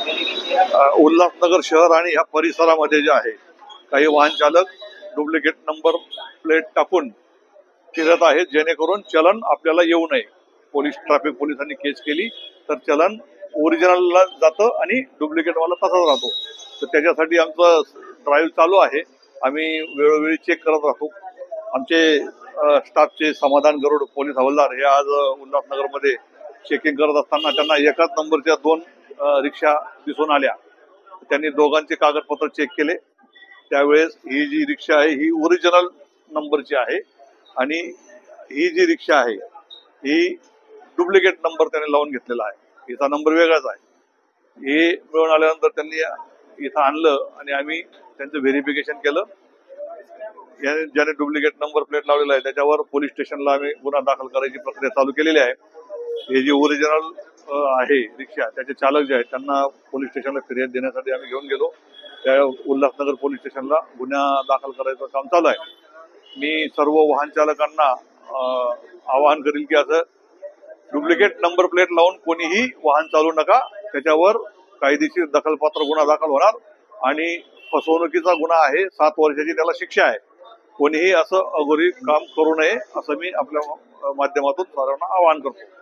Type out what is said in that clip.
उल्हासनगर शहर आणि ह्या परिसरामध्ये जे आहे काही वाहन चालक डुप्लिकेट नंबर प्लेट टाकून फिरत आहेत, जेणेकरून चलन आपल्याला येऊ नये. ट्रॅफिक पोलिसांनी केस केली तर चलन ओरिजिनलला जातं आणि डुप्लिकेट वाला तसाच राहतो. तर त्याच्यासाठी आमचं ड्राईव्ह चालू आहे. आम्ही वेळोवेळी चेक करत राहतो. आमचे स्टाफचे समाधान गरुड पोलीस हवालदार हे आज उल्हासनगरमध्ये चेकिंग करत असताना त्यांना एकाच नंबरच्या 2 रिक्षा दिसून आल्या. त्यांनी दोघांचे कागदपत्र चेक केले. त्यावेळेस ही जी रिक्षा आहे ही ओरिजिनल नंबरची आहे आणि ही जी रिक्षा आहे ही डुप्लिकेट नंबर त्याने लावून घेतलेला आहे. हिचा नंबर वेगळाच आहे. हे मिळून आल्यानंतर त्यांनी इथं आणलं आणि आम्ही त्यांचं व्हेरिफिकेशन केलं. ज्याने डुप्लिकेट नंबर प्लेट लावलेला आहे त्याच्यावर पोलीस स्टेशनला आम्ही गुन्हा दाखल करायची प्रक्रिया चालू केलेली आहे. हे जी ओरिजिनल आहे रिक्षा त्याचे चालक जे आहेत त्यांना पोलीस स्टेशनला फिर्याद देण्यासाठी आम्ही घेऊन गेलो. त्या उल्हासनगर पोलीस स्टेशनला गुन्हा दाखल करायचं काम चालू आहे. मी सर्व वाहन चालकांना आवाहन करेल की असं डुप्लिकेट नंबर प्लेट लावून कोणीही वाहन चालू नका. त्याच्यावर कायदेशीर दखलपात्र गुन्हा दाखल होणार आणि फसवणुकीचा गुन्हा आहे. 7 वर्षाची त्याला शिक्षा आहे. कोणीही असं अघोरी काम करू नये असं मी आपल्या माध्यमातून सर्वांना आवाहन करतो.